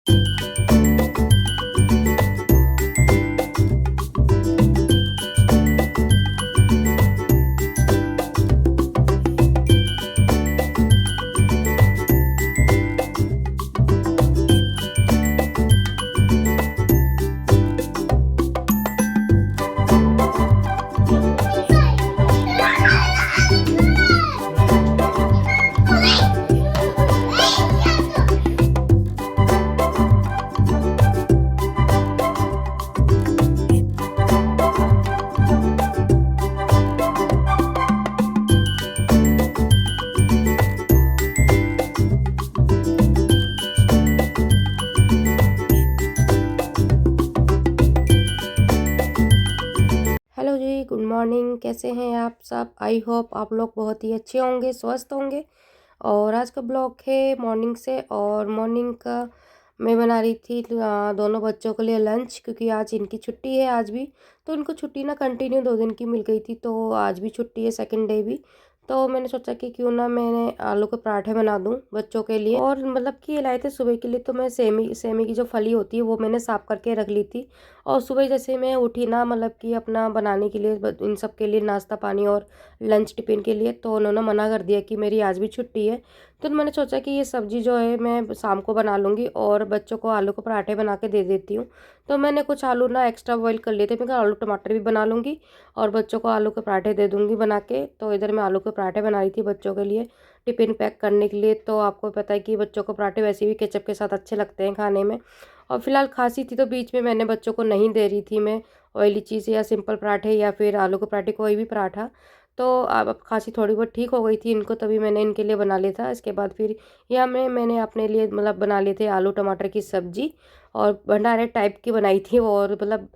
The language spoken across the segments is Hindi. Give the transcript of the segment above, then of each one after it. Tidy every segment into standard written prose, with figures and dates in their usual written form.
हेलो जी, गुड मॉर्निंग। कैसे हैं आप सब? आई होप आप लोग बहुत ही अच्छे होंगे, स्वस्थ होंगे। और आज का ब्लॉग है मॉर्निंग से। और मॉर्निंग का मैं बना रही थी दोनों बच्चों के लिए लंच, क्योंकि आज इनकी छुट्टी है आज भी। तो इनको छुट्टी ना कंटिन्यू 2 दिन की मिल गई थी, तो आज भी छुट्टी है, सेकंड डे भी। तो मैंने सोचा कि क्यों ना मैंने आलू के पराठे बना दूं बच्चों के लिए। और मतलब कि ये लाए थे सुबह के लिए, तो मैं सेमी सेमी की जो फली होती है वो मैंने साफ़ करके रख ली थी। और सुबह जैसे मैं उठी ना, मतलब कि अपना बनाने के लिए इन सब के लिए नाश्ता पानी और लंच टिफ़िन के लिए, तो उन्होंने मना कर दिया कि मेरी आज भी छुट्टी है। तो मैंने सोचा कि ये सब्ज़ी जो है मैं शाम को बना लूँगी और बच्चों को आलू के पराठे बना के दे देती हूँ। तो मैंने कुछ आलू ना एक्स्ट्रा बॉईल कर लिए थे। मैं कहा आलू टमाटर भी बना लूँगी और बच्चों को आलू के पराठे दे दूँगी बना के। तो इधर मैं आलू के पराठे बना रही थी बच्चों के लिए टिफ़िन पैक करने के लिए। तो आपको पता है कि बच्चों को पराठे वैसे भी केचप के साथ अच्छे लगते हैं खाने में। और फिलहाल खांसी थी, तो बीच में मैंने बच्चों को नहीं दे रही थी मैं ऑयली चीज़, या सिंपल पराठे या फिर आलू के पराठे, कोई भी पराठा। तो अब खांसी थोड़ी बहुत ठीक हो गई थी इनको, तभी मैंने इनके लिए बना लिया था। इसके बाद फिर यहाँ मैंने अपने लिए मतलब बना लिए थे आलू टमाटर की सब्ज़ी, और भंडारे टाइप की बनाई थी। और मतलब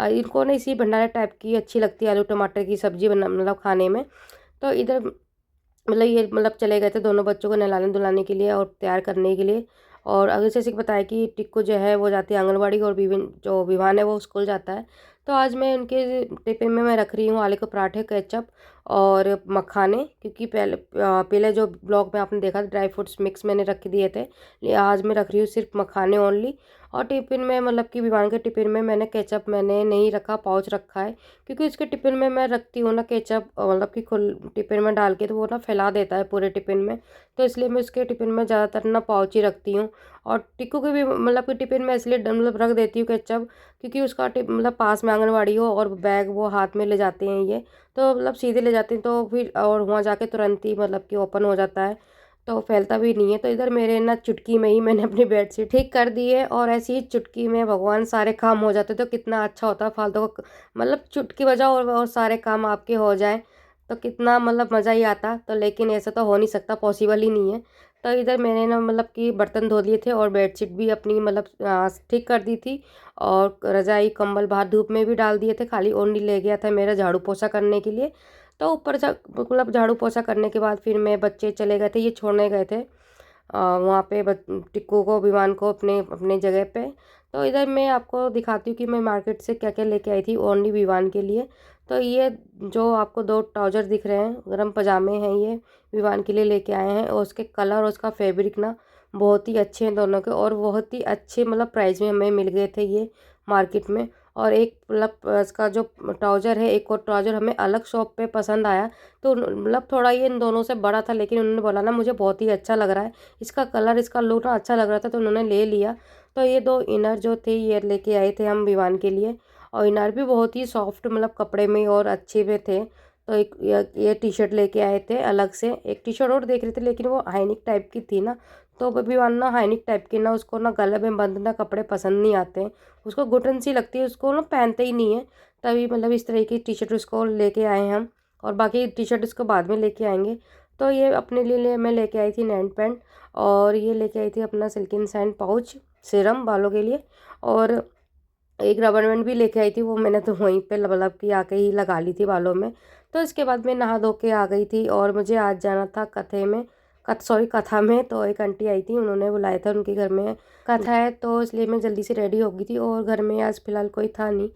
इनको ना इसी भंडारे टाइप की अच्छी लगती है आलू टमाटर की सब्ज़ी बना मतलब खाने में। तो इधर मतलब ये मतलब चले गए थे दोनों बच्चों को नहलाने धुलाने के लिए और तैयार करने के लिए। और अगर जैसे कि बताया कि टिक्कू जो है वो जाती है आंगनबाड़ी, और जो विवान है वो स्कूल जाता है। तो आज मैं उनके टिफिन में मैं रख रही हूँ आलू के पराठे, केचप और मखाने, क्योंकि पहले जो ब्लॉग में आपने देखा था ड्राई फ्रूट्स मिक्स मैंने रख दिए थे। आज मैं रख रही हूँ सिर्फ मखाने ओनली। और टिफ़िन में मतलब कि विवान के टिफ़िन में मैंने केचप मैंने नहीं रखा, पाउच रखा है। क्योंकि उसके टिफ़िन में मैं रखती हूँ ना केचप, मतलब कि खुल टिफ़िन में डाल के, तो वो ना फैला देता है पूरे टिफ़िन में। तो इसलिए मैं उसके टिफ़िन में ज़्यादातर ना पाउच ही रखती हूँ। और टिक्कू के भी मतलब कि टिफ़िन में इसलिए मतलब रख देती हूँ केचप, क्योंकि उसका मतलब पास में आंगनबाड़ी हो और बैग वो हाथ में ले जाते हैं ये। तो मतलब सीधे ले जाते हैं, तो फिर और वहाँ जाके तुरंत ही मतलब कि ओपन हो जाता है, तो फैलता भी नहीं है। तो इधर मेरे ना चुटकी में ही मैंने अपनी बेडशीट ठीक कर दी है। और ऐसी ही चुटकी में भगवान सारे काम हो जाते, तो कितना अच्छा होता। फालतू को मतलब चुटकी बजाओ और सारे काम आपके हो जाएं, तो कितना मतलब मज़ा ही आता। तो लेकिन ऐसा तो हो नहीं सकता, पॉसिबल ही नहीं है। तो इधर मैंने ना मतलब कि बर्तन धो लिए थे और बेडशीट भी अपनी मतलब ठीक कर दी थी। और रज़ाई कंबल बाहर धूप में भी डाल दिए थे, खाली ओनली ले गया था मेरा झाड़ू पोछा करने के लिए। तो ऊपर मतलब झाड़ू पोछा करने के बाद फिर मैं बच्चे चले गए थे, ये छोड़ने गए थे वहाँ पे टिक्कू को विवान को अपने अपने जगह पे। तो इधर मैं आपको दिखाती हूँ कि मैं मार्केट से क्या क्या लेके आई थी ओनली विवान के लिए। तो ये जो आपको 2 ट्राउज़र दिख रहे हैं, गरम पजामे हैं, ये विवान के लिए लेके आए हैं। और उसके कलर और उसका फैब्रिक ना बहुत ही अच्छे हैं दोनों के, और बहुत ही अच्छे मतलब प्राइस में हमें मिल गए थे ये मार्केट में। और एक मतलब इसका जो ट्राउज़र है, एक और ट्राउज़र हमें अलग शॉप पे पसंद आया। तो मतलब थोड़ा ये इन दोनों से बड़ा था, लेकिन उन्होंने बोला ना मुझे बहुत ही अच्छा लग रहा है, इसका कलर इसका लुक ना अच्छा लग रहा था, तो उन्होंने ले लिया। तो ये 2 इनर जो थे ये लेके आए थे हम विवान के लिए। और इनर भी बहुत ही सॉफ्ट मतलब कपड़े में और अच्छे में थे। तो एक ये टी शर्ट लेके आए थे अलग से। एक टी शर्ट और देख रहे थे, लेकिन वो हाईनिक टाइप की थी ना। तो विवान ना हाईनिक टाइप की ना, उसको ना गले में बंद ना कपड़े पसंद नहीं आते हैं, उसको घुटन सी लगती है, उसको ना पहनते ही नहीं है। तभी मतलब इस तरह की टी शर्ट उसको लेके आए हम। और बाकी टी शर्ट इसको बाद में लेके आएंगे। तो ये अपने लिए मैं लेके आई थी नैन पैंट। और ये लेके आई थी अपना सिल्किन सैंड पाउच, सीरम बालों के लिए। और एक रबर बैंड भी लेके आई थी, वो मैंने तो वहीं पे मतलब कि आके ही लगा ली थी बालों में। तो इसके बाद मैं नहा धो के आ गई थी, और मुझे आज जाना था कथा में। तो एक आंटी आई थी, उन्होंने बुलाया था, उनके घर में कथा है, तो इसलिए मैं जल्दी से रेडी हो गई थी। और घर में आज फिलहाल कोई था नहीं,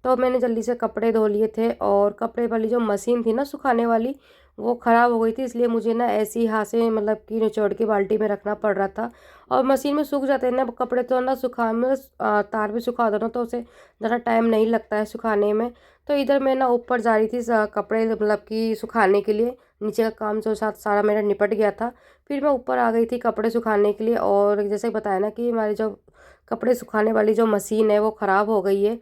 तो मैंने जल्दी से कपड़े धो लिए थे। और कपड़े वाली जो मशीन थी ना सुखाने वाली, वो ख़राब हो गई थी, इसलिए मुझे ना ऐसे ही हाथ से मतलब कि निचोड़ के बाल्टी में रखना पड़ रहा था। और मशीन में सूख जाते हैं ना कपड़े, तो ना सुखा में तार पे सुखा दो ना तो उसे ज़्यादा टाइम नहीं लगता है सुखाने में। तो इधर मैं ना ऊपर जा रही थी कपड़े मतलब कि सुखाने के लिए, नीचे का काम जो साथ सारा मेरा निपट गया था। फिर मैं ऊपर आ गई थी कपड़े सुखाने के लिए। और जैसे बताया ना कि हमारी जो कपड़े सुखाने वाली जो मशीन है वो ख़राब हो गई है।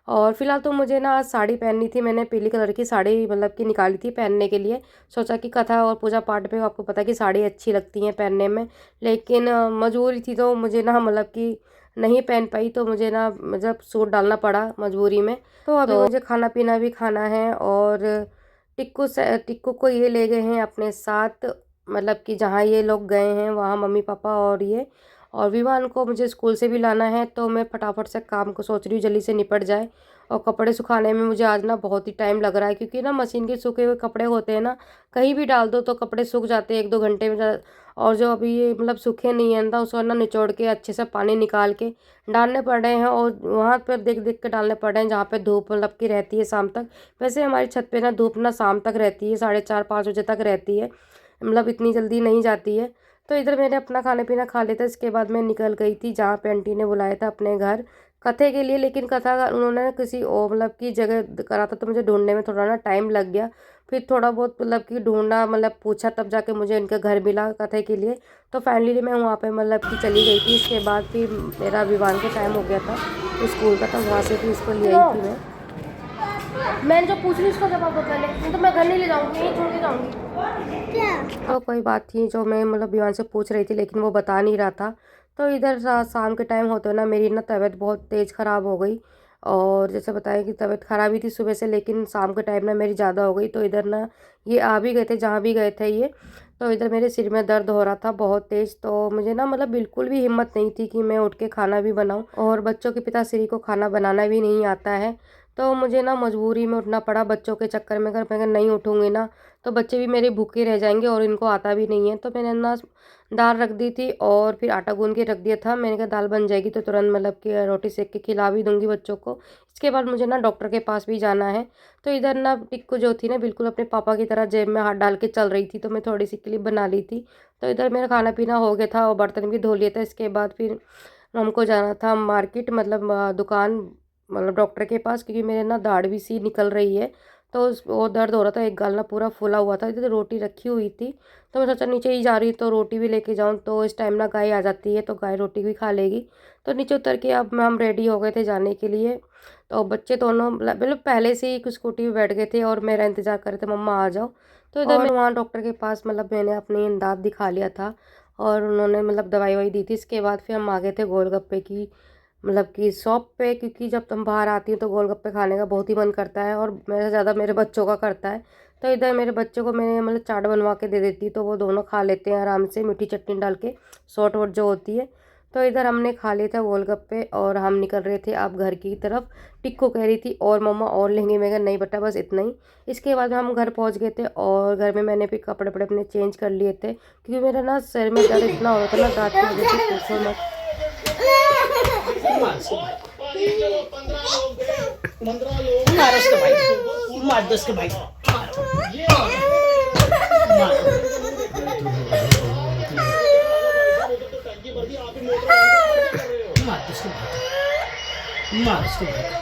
और फिलहाल तो मुझे ना आज साड़ी पहननी थी, मैंने पीली कलर की साड़ी मतलब कि निकाली थी पहनने के लिए। सोचा कि कथा और पूजा पाठ पे आपको पता है कि साड़ी अच्छी लगती हैं पहनने में, लेकिन मजबूरी थी तो मुझे ना मतलब कि नहीं पहन पाई, तो मुझे ना मतलब सूट डालना पड़ा मजबूरी में। तो अभी मुझे खाना पीना भी खाना है। और टिक्कू को ये ले गए हैं अपने साथ, मतलब कि जहाँ ये लोग गए हैं वहाँ मम्मी पापा और ये। और विवान को मुझे स्कूल से भी लाना है, तो मैं फटाफट से काम को सोच रही हूँ जल्दी से निपट जाए। और कपड़े सुखाने में मुझे आज ना बहुत ही टाइम लग रहा है, क्योंकि ना मशीन के सूखे हुए कपड़े होते हैं ना, कहीं भी डाल दो तो कपड़े सूख जाते हैं 1-2 घंटे में और जो अभी ये मतलब सूखे नहीं है ना, उसको ना निचोड़ के अच्छे से पानी निकाल के डालने पड़ रहे हैं। और वहाँ पर देख देख के डालने पड़ रहे हैं जहाँ पे धूप मतलब की रहती है शाम तक। वैसे हमारी छत पे ना धूप ना शाम तक रहती है, 4:30-5 बजे तक रहती है, मतलब इतनी जल्दी नहीं जाती है। तो इधर मैंने अपना खाना पीना खा लिया था, इसके बाद मैं निकल गई थी जहाँ पे आंटी ने बुलाया था अपने घर कथे के लिए। लेकिन कथा का उन्होंने ना किसी और मतलब की जगह करा था, तो मुझे ढूंढने में थोड़ा ना टाइम लग गया। फिर थोड़ा बहुत मतलब कि ढूंढना मतलब पूछा, तब जाके मुझे इनका घर मिला कथे के लिए। तो फाइनली मैं वहाँ पे मतलब कि चली गई थी। इसके बाद फिर मेरा विवान का टाइम हो गया था स्कूल का, तो वहाँ से फिर इसको ले आई थी मैं जो पूछ रही उसका जवाब दो पहले, नहीं तो मैं घर नहीं ले जाऊँगी, यहीं छोड़ के जाऊँगी। तो कोई बात थी जो मैं मतलब विवान से पूछ रही थी, लेकिन वो बता नहीं रहा था। तो इधर शाम के टाइम होते ना मेरी ना तबीयत बहुत तेज़ ख़राब हो गई। और जैसे बताया कि तबीयत ख़राब ही थी सुबह से, लेकिन शाम के टाइम ना मेरी ज़्यादा हो गई। तो इधर ना ये आ भी गए थे जहाँ भी गए थे ये। तो इधर मेरे सिर में दर्द हो रहा था बहुत तेज़, तो मुझे ना मतलब बिल्कुल भी हिम्मत नहीं थी कि मैं उठ के खाना भी बनाऊँ, और बच्चों के पिताश्री को खाना बनाना भी नहीं आता है। तो मुझे ना मजबूरी में उठना पड़ा बच्चों के चक्कर में। अगर मैं नहीं उठूँगी ना तो बच्चे भी मेरे भूखे रह जाएंगे, और इनको आता भी नहीं है। तो मैंने ना दाल रख दी थी और फिर आटा गूंद के रख दिया था। मैंने कहा दाल बन जाएगी तो तुरंत मतलब कि रोटी सेक के खिला भी दूंगी बच्चों को। इसके बाद मुझे ना डॉक्टर के पास भी जाना है। तो इधर ना टिक्कू जो थी ना बिल्कुल अपने पापा की तरह जेब में हाथ डाल के चल रही थी, तो मैं थोड़ी सी क्लिप बना ली थी। तो इधर मेरा खाना पीना हो गया था और बर्तन भी धो लिया था। इसके बाद फिर हमको जाना था मार्केट, मतलब दुकान, मतलब डॉक्टर के पास, क्योंकि मेरे ना दाढ़ भी सी निकल रही है। तो वो दर्द हो रहा था, एक गाल ना पूरा फूला हुआ था। इधर रोटी रखी हुई थी, तो मैं सोचा नीचे ही जा रही तो रोटी भी लेके जाऊं, तो इस टाइम ना गाय आ जाती है तो गाय रोटी भी खा लेगी। तो नीचे उतर के अब हम रेडी हो गए थे जाने के लिए। तो बच्चे दोनों मतलब पहले से ही स्कूटी में बैठ गए थे और मेरा इंतज़ार कर रहे थे मम्मा आ जाओ। तो इधर मैं वहाँ डॉक्टर के पास मतलब मैंने अपनी दाँत दिखा लिया था, और उन्होंने मतलब दवाई ववाई दी थी। इसके बाद फिर हम आ गए थे गोलगप्पे की मतलब कि शॉप पे, क्योंकि जब तुम बाहर आती हो तो गोलगप्पे खाने का बहुत ही मन करता है, और मेरे से ज़्यादा मेरे बच्चों का करता है। तो इधर मेरे बच्चों को मैंने मतलब चाट बनवा के दे देती, तो वो दोनों खा लेते हैं आराम से मीठी चटनी डाल के, सॉट वोट जो होती है। तो इधर हमने खा लिए थे गोलगप्पे और हम निकल रहे थे अब घर की तरफ। टिक्को कह रही थी और मम्मा और लेंगे, मैं कहा नहीं बेटा बस इतना ही। इसके बाद हम घर पहुंच गए थे, और घर में मैंने भी कपड़े वपड़े अपने चेंज कर लिए थे, क्योंकि मेरा ना सिर में दर्द इतना हो रहा था ना दांत की वजह से, पूछो मत। मार उसके भाई, मार दो उसके भाई, मार उसके भाई।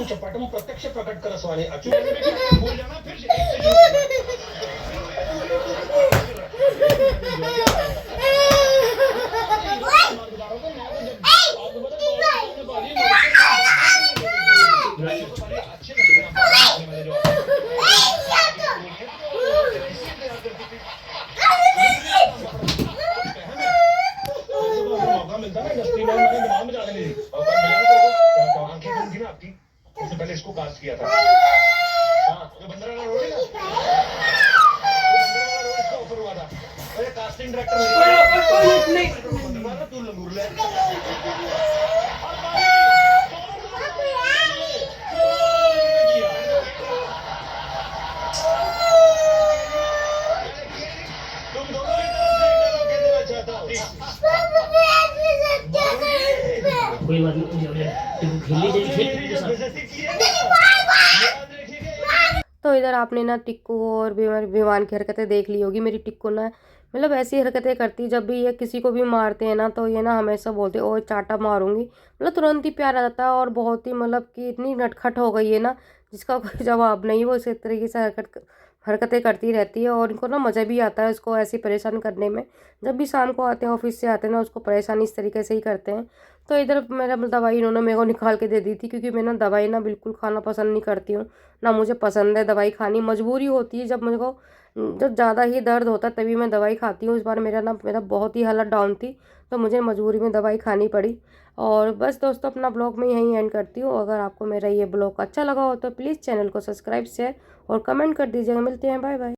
चपाटम प्रत्यक्ष प्रकट कर स्वामी अचूक भूल जाना फिर मौका मिलता ना इंडस्ट्री में दिमाग में जाने लगी पहले इसको कास्ट किया था। हाँ, जो 15 रोटी कोई बात नहीं, जाओ यार, टिक्कू खेल ली, चल खेल टिक्कू के साथ। बेइज्जती की है ना, याद रखिएगा। तो इधर आपने ना टिक्कू और विवान की हरकतें देख ली होगी। मेरी टिक्कू ना मतलब ऐसी हरकतें करती, जब भी ये किसी को भी मारते हैं ना तो ये ना हमेशा बोलते ओ चाटा मारूंगी, मतलब तुरंत ही प्यार आ जाता है। और बहुत ही मतलब कि इतनी नटखट हो गई है ना जिसका कोई जवाब नहीं। वो इसी तरीके से हरकतें करती रहती है और इनको ना मज़ा भी आता है उसको ऐसे परेशान करने में। जब भी शाम को आते हैं ऑफिस से आते हैं ना उसको परेशान इस तरीके से ही करते हैं। तो इधर मेरा दवाई इन्होंने मेरे को निकाल के दे दी थी, क्योंकि मैं ना दवाई ना बिल्कुल खाना पसंद नहीं करती हूँ, ना मुझे पसंद है दवाई खानी। मजबूरी होती है जब मुझे को, जब ज़्यादा ही दर्द होता है तभी मैं दवाई खाती हूँ। इस बार मेरा बहुत ही हालत डाउन थी तो मुझे मजबूरी में दवाई खानी पड़ी। और बस दोस्तों अपना ब्लॉग में यहीं एंड करती हूँ। अगर आपको मेरा ये ब्लॉग अच्छा लगा हो तो प्लीज़ चैनल को सब्सक्राइब शेयर और कमेंट कर दीजिएगा। मिलते हैं, बाय बाय।